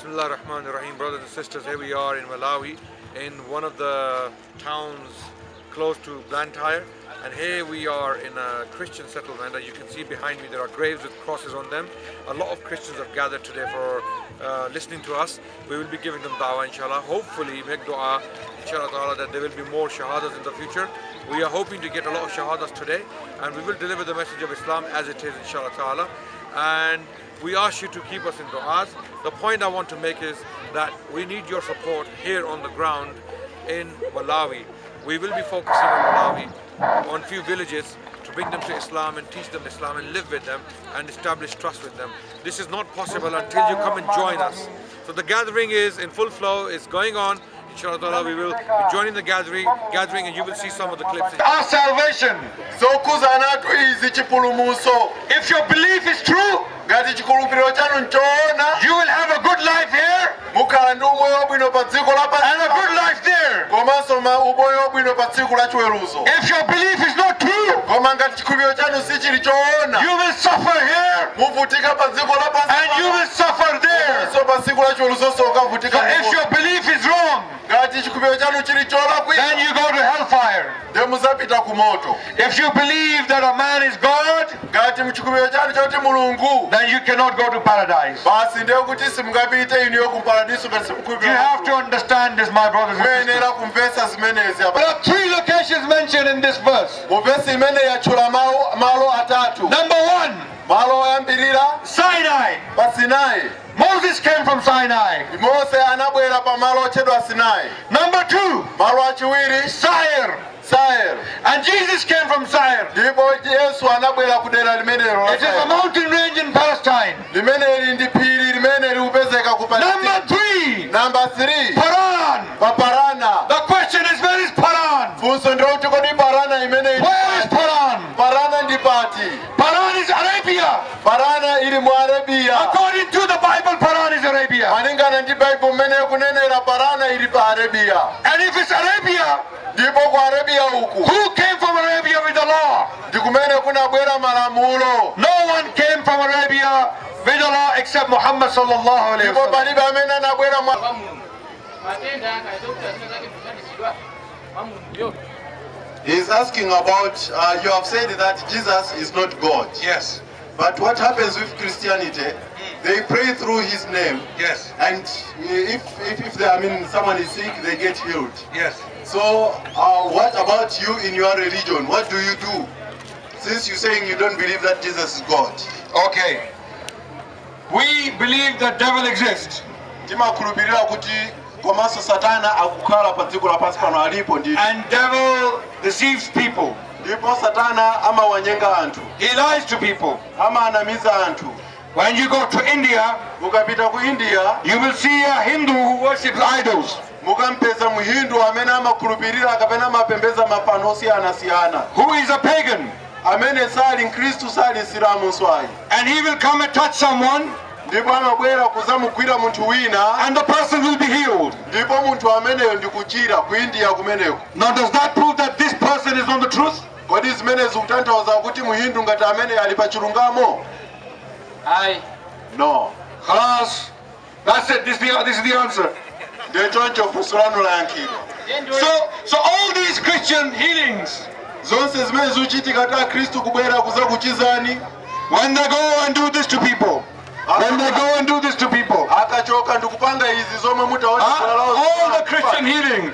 Bismillah ar-Rahman ar-Rahim. Brothers and sisters, here we are in Malawi, in one of the towns close to Blantyre, and here we are in a Christian settlement. As you can see behind me, there are graves with crosses on them. A lot of Christians have gathered today for listening to us. We will be giving them da'wah, inshallah. Hopefully make dua, inshallah ta'ala, that there will be more shahadas in the future. We are hoping to get a lot of shahadas today, and we will deliver the message of Islam as it is, inshallah ta'ala. And we ask you to keep us in du'as. The point I want to make is that we need your support here on the ground in Malawi. We will be focusing on Malawi, on few villages, to bring them to Islam and teach them Islam and live with them and establish trust with them. This is not possible until you come and join us. So the gathering is in full flow, it's going on. Inshallah, we will be joining the gathering and you will see some of the clips. Our salvation. If your belief is true, you will have a good life here and a good life there. If your belief is not true, you will suffer here and you will suffer there. So if your belief is wrong, then you go to hellfire. If you believe that a man is God, then you cannot go to paradise. You have to understand this, my brothers and sisters. There are three locations mentioned in this verse. Number one, Sinai. Moses came from Sinai. Number two, Seir. And Jesus came from Seir. It is a mountain range in Palestine. Number three, Paran. The question is, where is Paran? Where is Paran? Paran is Arabia. According to the Bible, Paran is Arabia. And if it's Arabia, who came from Arabia with the law? No one came from Arabia with the law except Muhammad sallallahu alayhi wa sallam. He's asking about, you have said that Jesus is not God. Yes. But what happens with Christianity? They pray through his name. Yes. And if they, someone is sick, they get healed. Yes. So what about you in your religion? What do you do? Since you're saying you don't believe that Jesus is God. Okay. We believe that devil exists. And devil deceives people. He lies to people. When you go to India, you will see a Hindu who worships idols. Who is a pagan. And he will come and touch someone, and the person will be healed. Now does that prove that this person is on the truth? No. Khalas. That's it. This is the answer. So all these Christian healings, when they go and do this to people, all the Christian healing,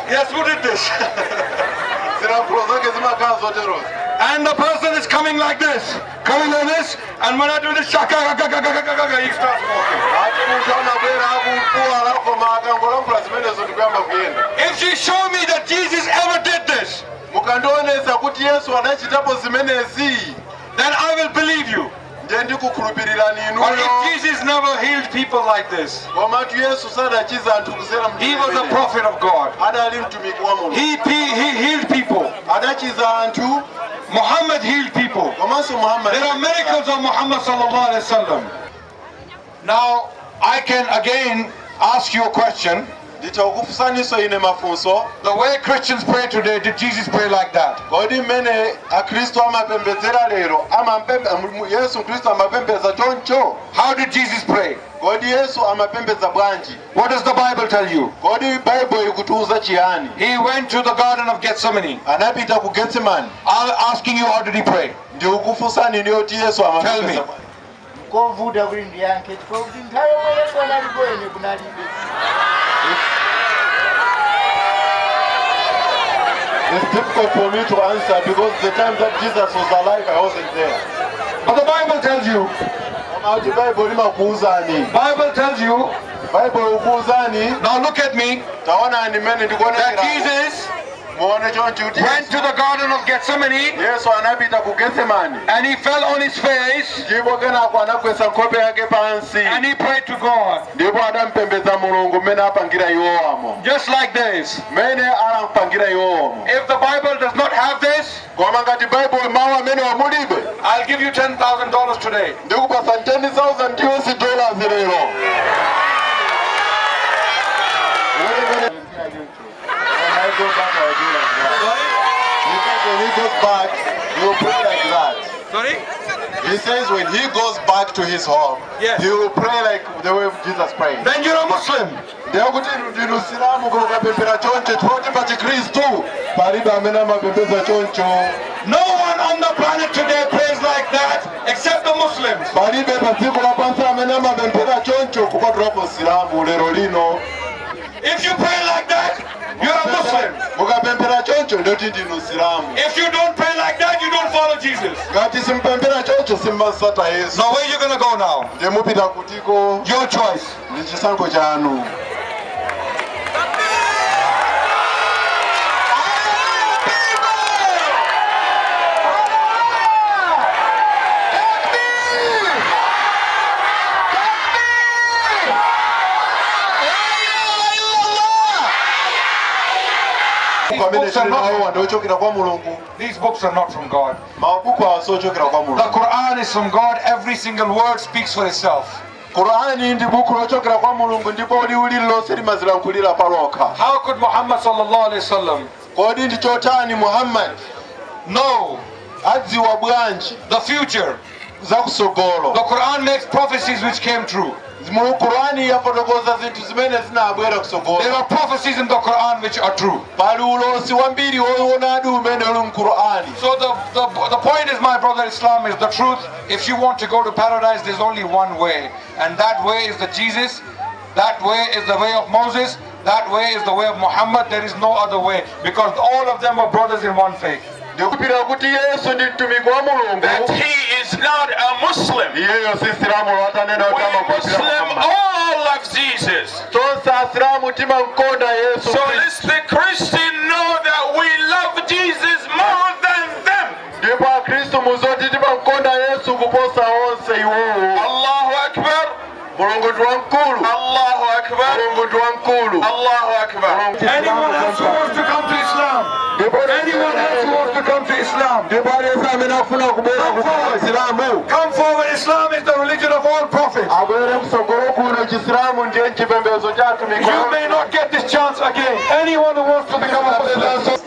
yes, who did this? And the person is coming like this, and when I do this, he starts walking. If you show me that Jesus ever did this, then I will believe you. But if Jesus never healed people like this, he was a prophet of God. He healed people. Muhammad healed people. There are miracles of Muhammad sallallahu alaihi wasallam. Now I can again ask you a question. Nditokufusaniso ine mafunso. The way Christians pray today, did Jesus pray like that? Kodi mene akristo amapembedzera lero Yesu Kristo amapembedza choncho? How did Jesus pray? Kodi Yesu amapembedza bwanji? What does the Bible tell you? Kodi Bible ikutiuza chiyani? He went to the Garden of Gethsemane. Anapita ku Gethsemane. I'm asking you, how did he pray? Ndikufusani nioti Yesu amapembedza. Kovuda kuli ndiyanke chikovuda nthawi yomwe Yesu analipo ene kunalibe. It's difficult for me to answer because the time that Jesus was alive, I wasn't there. But the Bible tells you. Bible tells you. Now look at me. That Jesus went to the Garden of Gethsemane and he fell on his face and he prayed to God. Just like this. If the Bible does not have this, I'll give you $10,000 today. When he goes back, he will pray like that. Sorry? He says when he goes back to his home, yes, he will pray like the way Jesus prayed. Then you're a Muslim. No one on the planet today prays like that except the Muslims. If you pray like that, you're a Muslim. If you don't pray like that, you don't follow Jesus. Now where are you going to go now? Your choice. These books are not from God. The Quran is from God. Every single word speaks for itself. How could Muhammad sallallahu alaihi wasallam know the future? The Quran makes prophecies which came true. There are prophecies in the Quran which are true. So the point is, my brother, Islam is the truth. If you want to go to paradise, there's only one way. And that way is the Jesus. That way is the way of Moses. That way is the way of Muhammad. There is no other way. Because all of them are brothers in one faith. That he is not a Muslim. We Muslim all love Jesus. So let the Christian know that we love Jesus more than them. Allahu Akbar. Allahu Akbar. Allahu Akbar. Anyone else who wants to come to Islam? Anyone else who wants to come to Islam? Come forward. Islam is the religion of all prophets. You may not get this chance again. Anyone who wants to become a Muslim.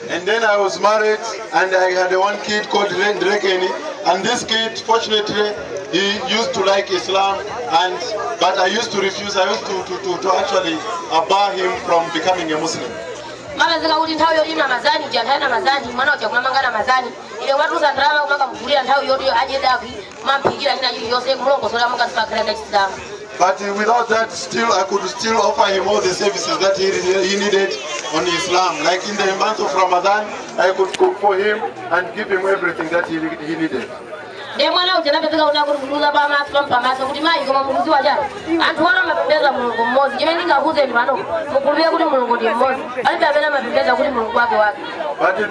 And then I was married and I had one kid called Drekeni, and this kid, fortunately, he used to like Islam, but I used to refuse. I used to actually bar him from becoming a Muslim. But without that, I could still offer him all the services that he needed on Islam. Like in the month of Ramadan, I could cook for him and give him everything that he needed. But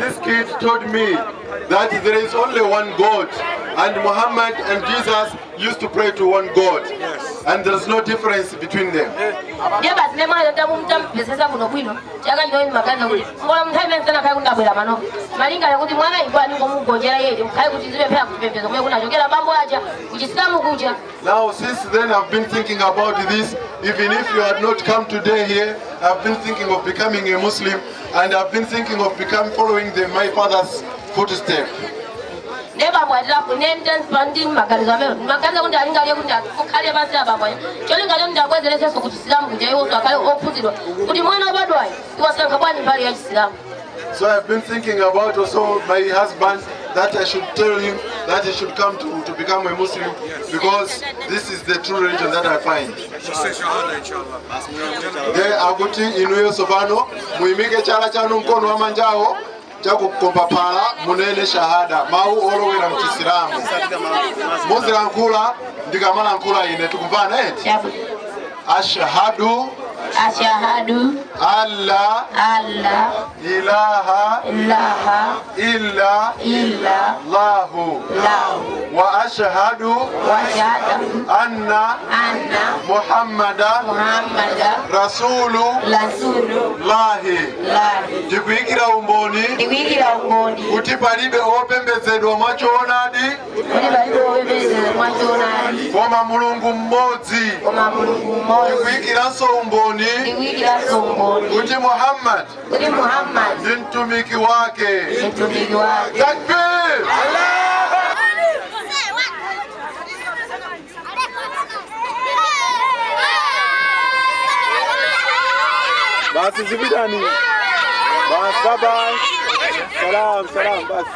this kid told me that there is only one God, and Muhammad and Jesus used to pray to one God. Yes. And there's no difference between them. Now, since then, I've been thinking about this. Even if you had not come today here, I've been thinking of becoming a Muslim, and I've been thinking of following my father's footsteps. So I've been thinking about also my husband, that I should tell him that he should come to become a Muslim, because this is the true religion that I find. Aguti inuyo sobano muimike chala chanu mkono wa manjao chaku kompapala munene shahada mau olowera mu Kisilamu. Muzira nkula ndikamala nkula ine tukumvana eti ashhadu alla ilaha illa Allahu wa ashhadu anna Muhammadan Rasulullahi. Ndikuikira umboni kuti palibe opembedzedwa mwachoonadi koma Mulungu mmodzi. Ndikuikiranso umboni kuti Muhammad ndi mtumiki wake. Takbir! Basi zibidani. Bas, bye bye. Salam, bas.